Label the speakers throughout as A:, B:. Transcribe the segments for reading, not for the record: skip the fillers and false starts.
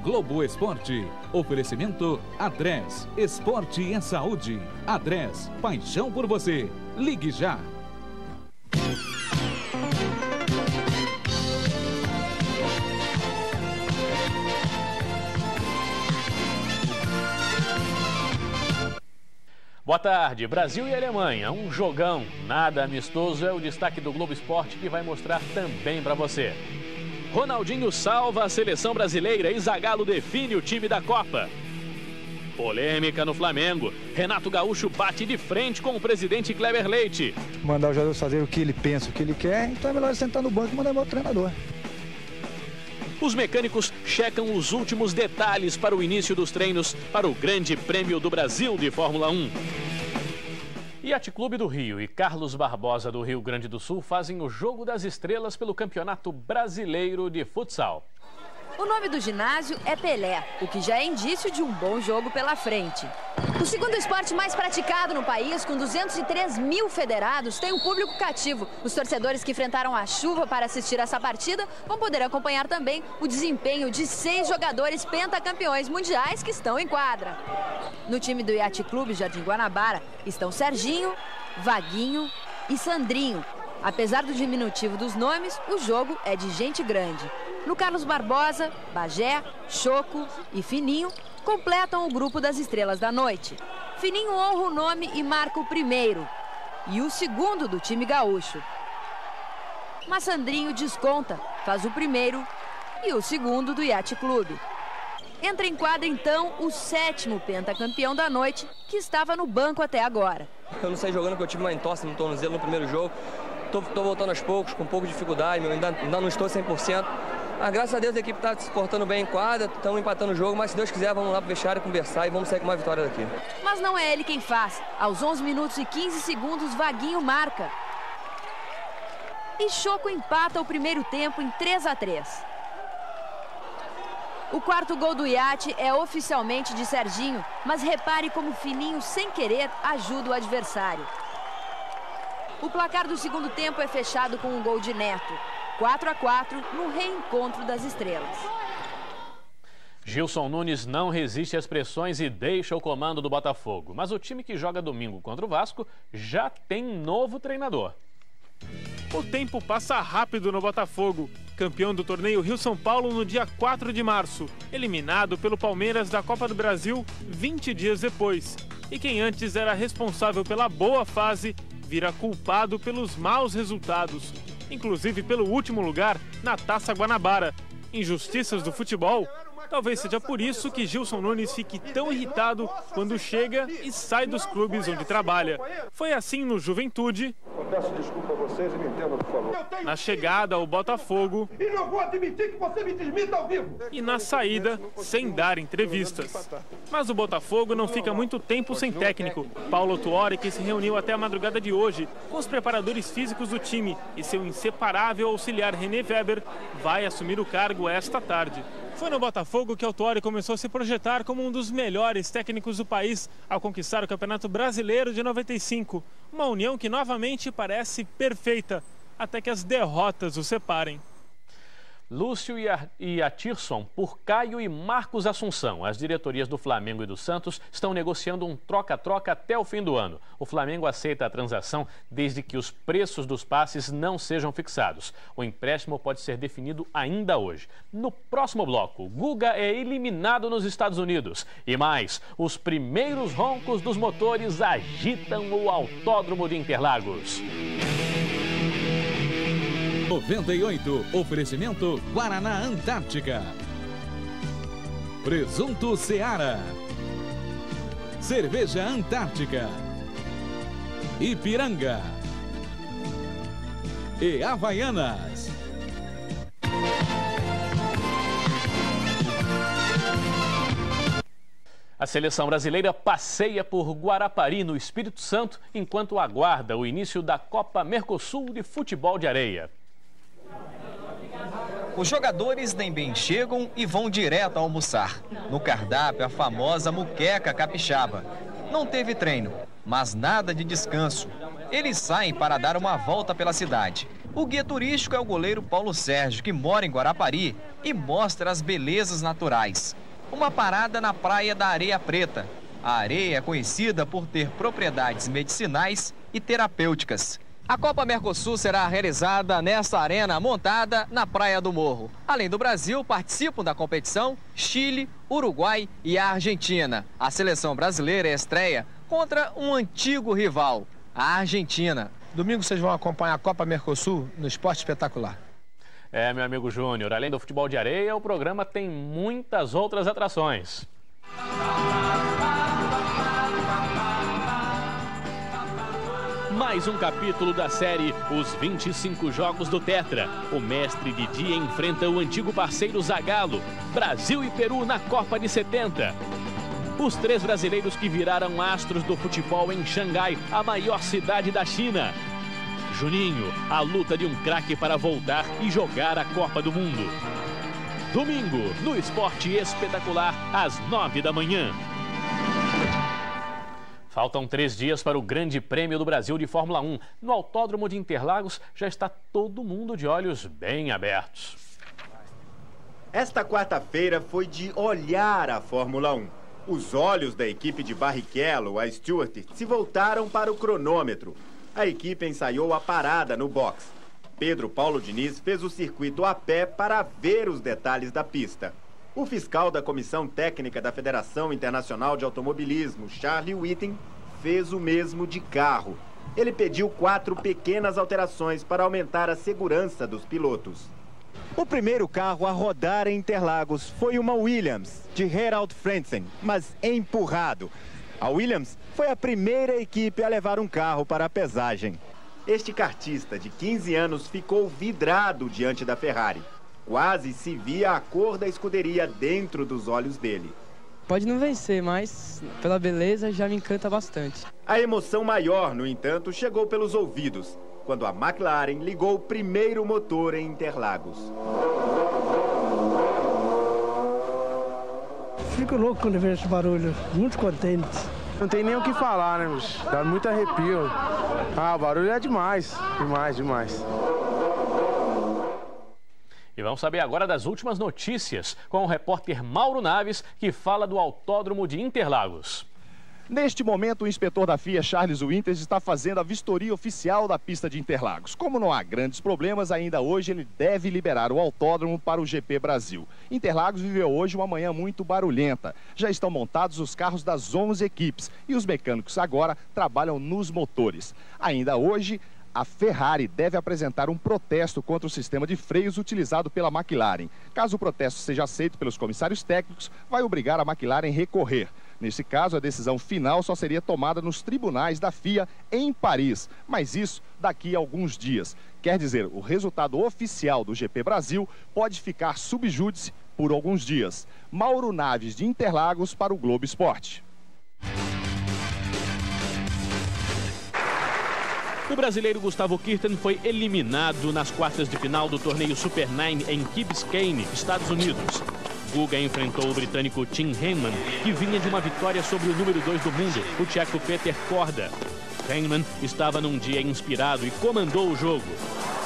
A: Globo Esporte. Oferecimento Adres. Esporte é saúde. Adres. Paixão por você. Ligue já.
B: Boa tarde, Brasil e Alemanha, um jogão, nada amistoso é o destaque do Globo Esporte que vai mostrar também para você. Ronaldinho salva a seleção brasileira e Zagallo define o time da Copa. Polêmica no Flamengo, Renato Gaúcho bate de frente com o presidente Kleber Leite.
C: Mandar o jogador fazer o que ele pensa, o que ele quer, então é melhor ele sentar no banco e mandar o treinador.
B: Os mecânicos checam os últimos detalhes para o início dos treinos para o Grande Prêmio do Brasil de Fórmula 1. Yacht Clube do Rio e Carlos Barbosa do Rio Grande do Sul fazem o Jogo das Estrelas pelo Campeonato Brasileiro de Futsal.
D: O nome do ginásio é Pelé, o que já é indício de um bom jogo pela frente. O segundo esporte mais praticado no país, com 203 mil federados, tem um público cativo. Os torcedores que enfrentaram a chuva para assistir essa partida vão poder acompanhar também o desempenho de 6 jogadores pentacampeões mundiais que estão em quadra. No time do Yacht Clube Jardim Guanabara estão Serginho, Vaguinho e Sandrinho. Apesar do diminutivo dos nomes, o jogo é de gente grande. No Carlos Barbosa, Bagé, Choco e Fininho completam o grupo das estrelas da noite. Fininho honra o nome e marca o primeiro e o segundo do time gaúcho. Mas Sandrinho desconta, faz o primeiro e o segundo do Yacht Clube. Entra em quadra então o 7º pentacampeão da noite, que estava no banco até agora.
E: Eu não saí jogando porque eu tive uma entorse no tornozelo no primeiro jogo. Tô voltando aos poucos, com um pouco de dificuldade, ainda não estou 100%. Mas graças a Deus a equipe está se portando bem em quadra, estamos empatando o jogo, mas se Deus quiser vamos lá para o vestiário conversar e vamos sair com uma vitória daqui.
D: Mas não é ele quem faz. Aos 11 minutos e 15 segundos, Vaguinho marca. E Choco empata o primeiro tempo em 3-3. O quarto gol do Yacht é oficialmente de Serginho, mas repare como Fininho, sem querer, ajuda o adversário. O placar do segundo tempo é fechado com um gol de Neto. 4-4 no reencontro das estrelas.
B: Gilson Nunes não resiste às pressões e deixa o comando do Botafogo. Mas o time que joga domingo contra o Vasco já tem novo treinador.
F: O tempo passa rápido no Botafogo. Campeão do torneio Rio-São Paulo no dia 4 de março. Eliminado pelo Palmeiras da Copa do Brasil 20 dias depois. E quem antes era responsável pela boa fase vira culpado pelos maus resultados. Inclusive pelo último lugar na Taça Guanabara. Injustiças do futebol? Talvez seja por isso que Gilson Nunes fique tão irritado quando chega e sai dos clubes onde trabalha. Foi assim no Juventude.
G: Eu peço desculpa a vocês e me entendam, por favor.
F: Na chegada ao Botafogo.
G: E não vou admitir que você me desmita ao vivo.
F: E na saída, sem dar entrevistas. Mas o Botafogo não fica muito tempo sem técnico. Paulo Tuori, que se reuniu até a madrugada de hoje com os preparadores físicos do time e seu inseparável auxiliar René Weber, vai assumir o cargo esta tarde. Foi no Botafogo que o Tuori começou a se projetar como um dos melhores técnicos do país ao conquistar o Campeonato Brasileiro de 95. Uma união que novamente parece perfeita, até que as derrotas o separem.
B: Lúcio e Atirson por Caio e Marcos Assunção. As diretorias do Flamengo e do Santos estão negociando um troca-troca até o fim do ano. O Flamengo aceita a transação desde que os preços dos passes não sejam fixados. O empréstimo pode ser definido ainda hoje. No próximo bloco, Guga é eliminado nos Estados Unidos. E mais, os primeiros roncos dos motores agitam o Autódromo de Interlagos.
A: 98, oferecimento Guaraná Antártica. Presunto Seara. Cerveja Antártica. Ipiranga. E Havaianas.
B: A seleção brasileira passeia por Guarapari, no Espírito Santo, enquanto aguarda o início da Copa Mercosul de Futebol de Areia.
H: Os jogadores nem bem chegam e vão direto a almoçar. No cardápio, a famosa muqueca capixaba. Não teve treino, mas nada de descanso. Eles saem para dar uma volta pela cidade. O guia turístico é o goleiro Paulo Sérgio, que mora em Guarapari e mostra as belezas naturais. Uma parada na praia da Areia Preta. A areia é conhecida por ter propriedades medicinais e terapêuticas. A Copa Mercosul será realizada nesta arena montada na Praia do Morro. Além do Brasil, participam da competição Chile, Uruguai e a Argentina. A seleção brasileira estreia contra um antigo rival, a Argentina.
I: Domingo vocês vão acompanhar a Copa Mercosul no Esporte Espetacular.
B: É, meu amigo Júnior, além do futebol de areia, o programa tem muitas outras atrações. Mais um capítulo da série Os 25 Jogos do Tetra. O mestre Didi enfrenta o antigo parceiro Zagallo. Brasil e Peru na Copa de 70. Os 3 brasileiros que viraram astros do futebol em Xangai, a maior cidade da China. Juninho, a luta de um craque para voltar e jogar a Copa do Mundo. Domingo, no Esporte Espetacular, às 9 da manhã. Faltam 3 dias para o Grande Prêmio do Brasil de Fórmula 1. No Autódromo de Interlagos já está todo mundo de olhos bem abertos.
J: Esta quarta-feira foi de olhar a Fórmula 1. Os olhos da equipe de Barrichello, a Stewart, se voltaram para o cronômetro. A equipe ensaiou a parada no box. Pedro Paulo Diniz fez o circuito a pé para ver os detalhes da pista. O fiscal da Comissão Técnica da Federação Internacional de Automobilismo, Charlie Whiting, fez o mesmo de carro. Ele pediu 4 pequenas alterações para aumentar a segurança dos pilotos. O primeiro carro a rodar em Interlagos foi uma Williams, de Gerald Frentzen, mas empurrado. A Williams foi a primeira equipe a levar um carro para a pesagem. Este kartista de 15 anos ficou vidrado diante da Ferrari. Quase se via a cor da escuderia dentro dos olhos dele.
K: Pode não vencer, mas pela beleza já me encanta bastante.
J: A emoção maior, no entanto, chegou pelos ouvidos, quando a McLaren ligou o primeiro motor em Interlagos.
L: Fico louco quando vejo esse barulho, muito contente.
M: Não tem nem o que falar, né, bicho? Dá muito arrepio. Ah, o barulho é demais, demais.
B: E vamos saber agora das últimas notícias com o repórter Mauro Naves, que fala do Autódromo de Interlagos.
N: Neste momento, o inspetor da FIA, Charles Winters, está fazendo a vistoria oficial da pista de Interlagos. Como não há grandes problemas, ainda hoje ele deve liberar o autódromo para o GP Brasil. Interlagos viveu hoje uma manhã muito barulhenta. Já estão montados os carros das 11 equipes e os mecânicos agora trabalham nos motores. Ainda hoje, a Ferrari deve apresentar um protesto contra o sistema de freios utilizado pela McLaren. Caso o protesto seja aceito pelos comissários técnicos, vai obrigar a McLaren a recorrer. Nesse caso, a decisão final só seria tomada nos tribunais da FIA em Paris, mas isso daqui a alguns dias. Quer dizer, o resultado oficial do GP Brasil pode ficar sub júdice por alguns dias. Mauro Naves, de Interlagos, para o Globo Esporte.
B: O brasileiro Gustavo Kirten foi eliminado nas quartas de final do torneio Super 9 em Key Biscayne, Estados Unidos. Guga enfrentou o britânico Tim Henman, que vinha de uma vitória sobre o número 2 do mundo, o tcheco Peter Korda. Henman estava num dia inspirado e comandou o jogo.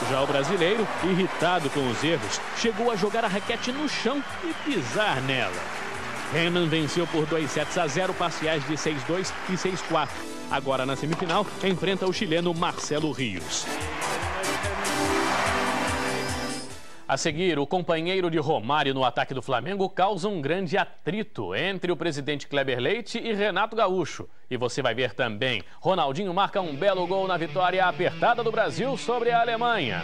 B: Já o brasileiro, irritado com os erros, chegou a jogar a raquete no chão e pisar nela. Henman venceu por 2-0 parciais de 6-2 e 6-4. Agora, na semifinal, enfrenta o chileno Marcelo Rios. A seguir, o companheiro de Romário no ataque do Flamengo causa um grande atrito entre o presidente Kleber Leite e Renato Gaúcho. E você vai ver também, Ronaldinho marca um belo gol na vitória apertada do Brasil sobre a Alemanha.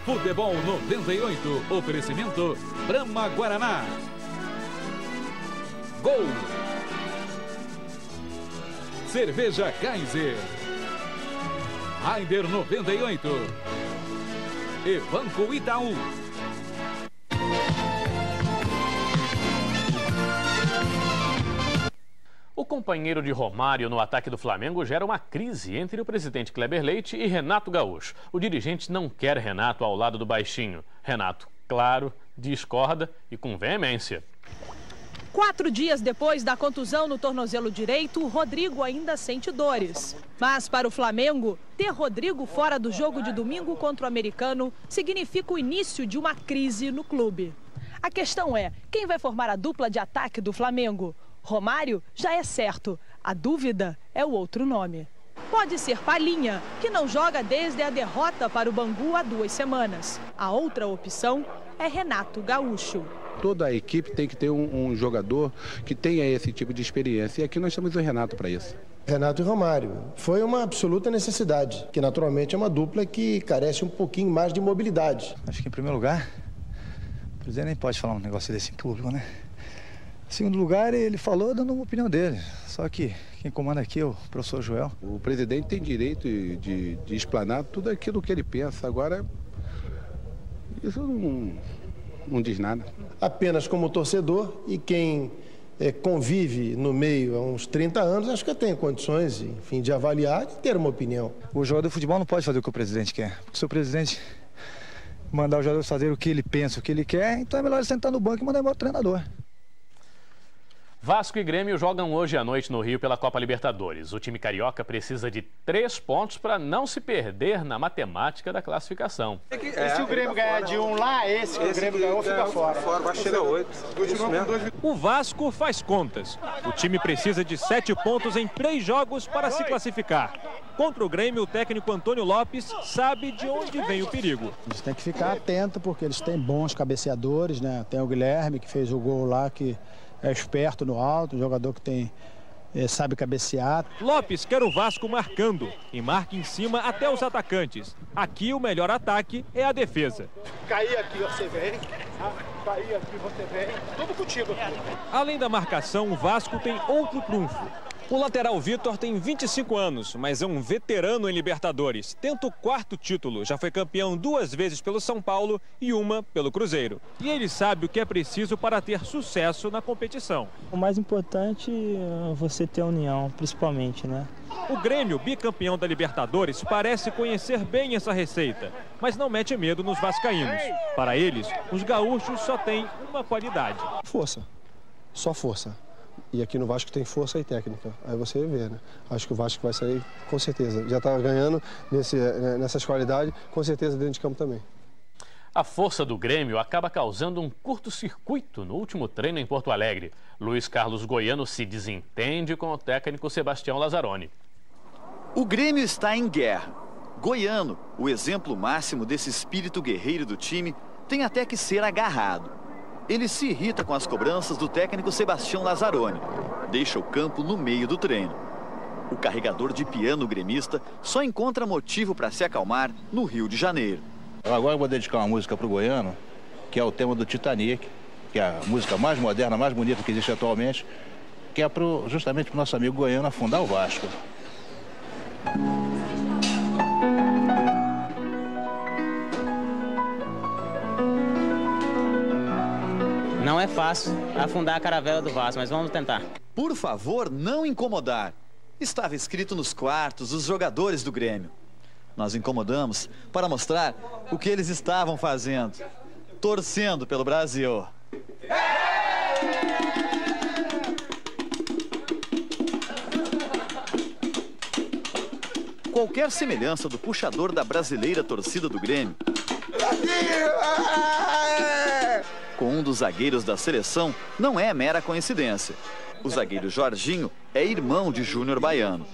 A: Futebol 98, oferecimento Brahma Guaraná. Gol! Cerveja Kaiser. Raider 98. E Banco Itaú.
B: O companheiro de Romário no ataque do Flamengo gera uma crise entre o presidente Kleber Leite e Renato Gaúcho. O dirigente não quer Renato ao lado do baixinho. Renato, claro, discorda e com veemência.
O: 4 dias depois da contusão no tornozelo direito, o Rodrigo ainda sente dores. Mas para o Flamengo, ter Rodrigo fora do jogo de domingo contra o Americano significa o início de uma crise no clube. A questão é, quem vai formar a dupla de ataque do Flamengo? Romário já é certo, a dúvida é o outro nome. Pode ser Palhinha, que não joga desde a derrota para o Bangu há 2 semanas. A outra opção é Renato Gaúcho.
P: Toda a equipe tem que ter um jogador que tenha esse tipo de experiência. E aqui nós temos o Renato para isso.
Q: Renato e Romário. Foi uma absoluta necessidade, que naturalmente é uma dupla que carece um pouquinho mais de mobilidade.
C: Acho que em primeiro lugar, o presidente nem pode falar um negócio desse em público, né? Em segundo lugar, ele falou dando uma opinião dele. Só que quem comanda aqui é o professor Joel.
P: O presidente tem direito de explanar tudo aquilo que ele pensa. Agora, isso não diz nada.
Q: Apenas como torcedor e quem convive no meio há uns 30 anos, acho que eu tenho condições, enfim, de avaliar e ter uma opinião.
C: O jogador de futebol não pode fazer o que o presidente quer. Porque se o presidente mandar o jogador fazer o que ele pensa, o que ele quer, então é melhor ele sentar no banco e mandar embora o treinador.
B: Vasco e Grêmio jogam hoje à noite no Rio pela Copa Libertadores. O time carioca precisa de 3 pontos para não se perder na matemática da classificação.
I: Se o Grêmio ganhar de um lá, esse que o Grêmio ganhou fica fora.
G: Vai chegar 8.
F: O Vasco faz contas. O time precisa de 7 pontos em 3 jogos para se classificar. Contra o Grêmio, o técnico Antônio Lopes sabe de onde vem o perigo.
R: A gente tem que ficar atento porque eles têm bons cabeceadores, né? Tem o Guilherme que fez o gol lá, que é esperto no alto, um jogador que sabe cabecear.
F: Lopes quer o Vasco marcando e marca em cima até os atacantes. Aqui o melhor ataque é a defesa.
I: Cair aqui você vem, cair aqui você vem, tudo contigo.
F: Além da marcação, o Vasco tem outro trunfo. O lateral Vitor tem 25 anos, mas é um veterano em Libertadores. Tenta o 4º título, já foi campeão 2 vezes pelo São Paulo e 1 pelo Cruzeiro. E ele sabe o que é preciso para ter sucesso na competição.
S: O mais importante é você ter a união, principalmente, né?
F: O Grêmio, bicampeão da Libertadores, parece conhecer bem essa receita, mas não mete medo nos vascaínos. Para eles, os gaúchos só têm uma qualidade.
Q: Força, só força. E aqui no Vasco tem força e técnica. Aí você vê, né? Acho que o Vasco vai sair com certeza. Já está ganhando nessas qualidades, com certeza dentro de campo também.
B: A força do Grêmio acaba causando um curto-circuito no último treino em Porto Alegre. Luiz Carlos Goiano se desentende com o técnico Sebastião Lazzaroni.
T: O Grêmio está em guerra. Goiano, o exemplo máximo desse espírito guerreiro do time, tem até que ser agarrado. Ele se irrita com as cobranças do técnico Sebastião Lazzaroni. Deixa o campo no meio do treino. O carregador de piano gremista só encontra motivo para se acalmar no Rio de Janeiro.
U: Agora eu vou dedicar uma música para o Goiano, que é o tema do Titanic, que é a música mais moderna, mais bonita que existe atualmente, que é justamente para o nosso amigo Goiano afundar o Vasco.
V: Não é fácil afundar a caravela do Vasco, mas vamos tentar.
T: Por favor, não incomodar. Estava escrito nos quartos dos jogadores do Grêmio. Nós incomodamos para mostrar o que eles estavam fazendo. Torcendo pelo Brasil. Qualquer semelhança do puxador da brasileira torcida do Grêmio com um dos zagueiros da seleção não é mera coincidência. O zagueiro Jorginho é irmão de Júnior Baiano.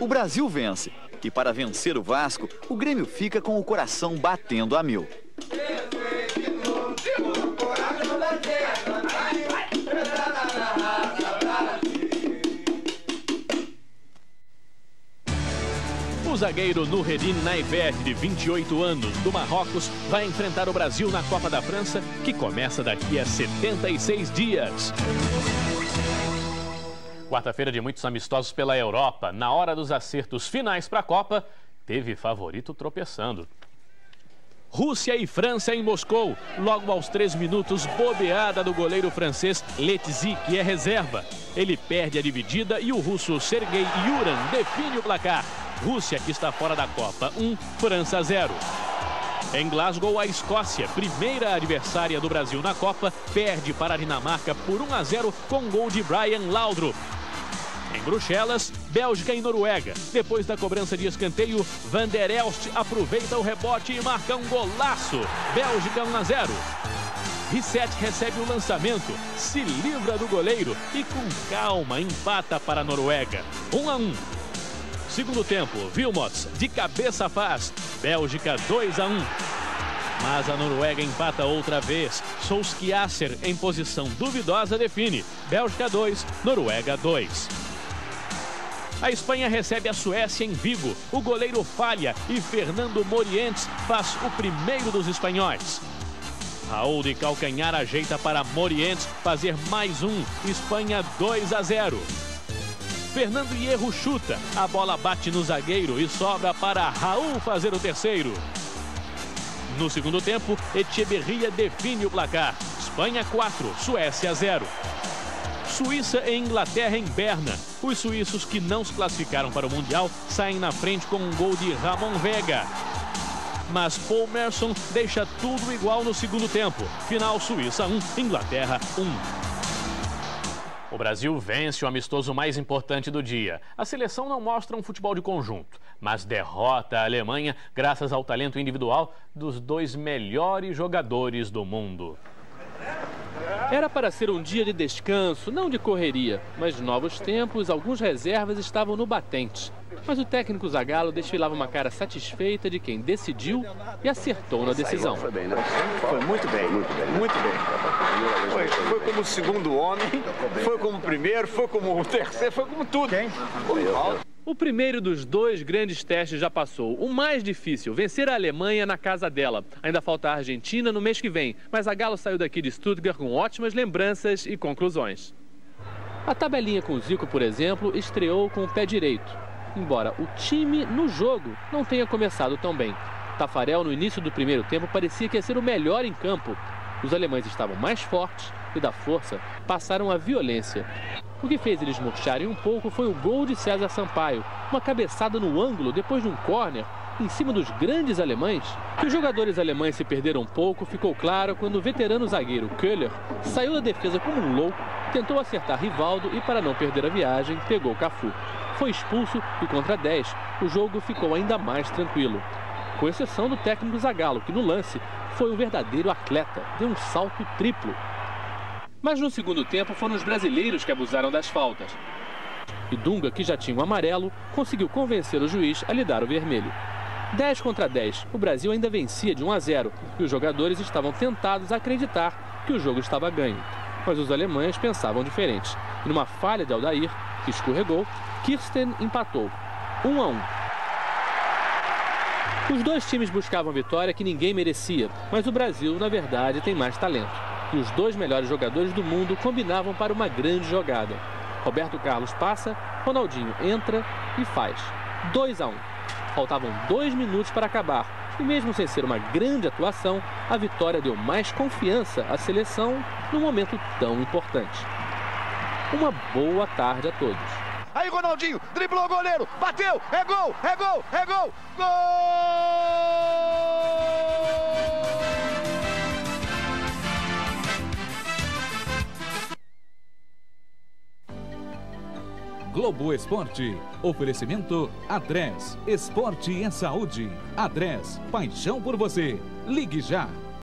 T: O Brasil vence e para vencer o Vasco, o Grêmio fica com o coração batendo a 1000.
B: O zagueiro Noureddine Naibet, de 28 anos, do Marrocos, vai enfrentar o Brasil na Copa da França, que começa daqui a 76 dias. Quarta-feira de muitos amistosos pela Europa. Na hora dos acertos finais para a Copa, teve favorito tropeçando. Rússia e França em Moscou. Logo aos 3 minutos, bobeada do goleiro francês Letzi, que é reserva. Ele perde a dividida e o russo Sergei Yuran define o placar. Rússia, que está fora da Copa, 1, França 0. Em Glasgow, a Escócia, primeira adversária do Brasil na Copa, perde para a Dinamarca por 1-0 com gol de Brian Laudrup. Em Bruxelas, Bélgica e Noruega. Depois da cobrança de escanteio, Van der Elst aproveita o rebote e marca um golaço. Bélgica 1-0. Risset recebe o lançamento, se livra do goleiro e com calma empata para a Noruega. 1-1. Segundo tempo, Wilmots de cabeça faz. Bélgica 2-1. Mas a Noruega empata outra vez. Solskjaer em posição duvidosa define. Bélgica 2, Noruega 2. A Espanha recebe a Suécia em Vigo. O goleiro falha e Fernando Morientes faz o primeiro dos espanhóis. Raul de calcanhar ajeita para Morientes fazer mais um. Espanha 2-0. Fernando Hierro chuta. A bola bate no zagueiro e sobra para Raul fazer o terceiro. No segundo tempo, Echeverria define o placar. Espanha 4, Suécia 0. Suíça e Inglaterra em Berna. Os suíços que não se classificaram para o Mundial saem na frente com um gol de Ramon Vega. Mas Paul Merson deixa tudo igual no segundo tempo. Final Suíça 1, Inglaterra 1. O Brasil vence o amistoso mais importante do dia. A seleção não mostra um futebol de conjunto, mas derrota a Alemanha graças ao talento individual dos 2 melhores jogadores do mundo.
D: Era para ser um dia de descanso, não de correria, mas de novos tempos, alguns reservas estavam no batente. Mas o técnico Zagallo desfilava uma cara satisfeita de quem decidiu e acertou na decisão.
I: Foi bem, né? Foi muito bem, muito bem, muito bem. Foi como o segundo homem, foi como o primeiro, foi como o terceiro, foi como tudo.
D: O primeiro dos 2 grandes testes já passou. O mais difícil, vencer a Alemanha na casa dela. Ainda falta a Argentina no mês que vem, mas Zagallo saiu daqui de Stuttgart com ótimas lembranças e conclusões. A tabelinha com o Zico, por exemplo, estreou com o pé direito. Embora o time no jogo não tenha começado tão bem. Taffarel, no início do primeiro tempo, parecia que ia ser o melhor em campo. Os alemães estavam mais fortes e da força passaram à violência. O que fez eles murcharem um pouco foi o gol de César Sampaio, uma cabeçada no ângulo depois de um córner em cima dos grandes alemães. Que os jogadores alemães se perderam um pouco ficou claro quando o veterano zagueiro Köhler saiu da defesa como um louco, tentou acertar Rivaldo e, para não perder a viagem, pegou Cafu. Foi expulso e contra 10, o jogo ficou ainda mais tranquilo. Com exceção do técnico Zagallo, que no lance foi um verdadeiro atleta, deu um salto triplo. Mas no segundo tempo foram os brasileiros que abusaram das faltas. E Dunga, que já tinha um amarelo, conseguiu convencer o juiz a lhe dar o vermelho. 10 contra 10, o Brasil ainda vencia de 1-0 e os jogadores estavam tentados a acreditar que o jogo estava ganho. Mas os alemães pensavam diferente. E numa falha de Aldair, que escorregou, Kirsten empatou, 1-1. Os 2 times buscavam vitória que ninguém merecia, mas o Brasil, na verdade, tem mais talento. E os 2 melhores jogadores do mundo combinavam para uma grande jogada. Roberto Carlos passa, Ronaldinho entra e faz. 2-1. Faltavam 2 minutos para acabar. E mesmo sem ser uma grande atuação, a vitória deu mais confiança à seleção num momento tão importante. Uma boa tarde a todos.
I: Aí Ronaldinho, driblou o goleiro, bateu, é gol, é gol, é gol, gol!
A: Globo Esporte. Oferecimento Adres. Esporte é saúde. Adres. Paixão por você. Ligue já.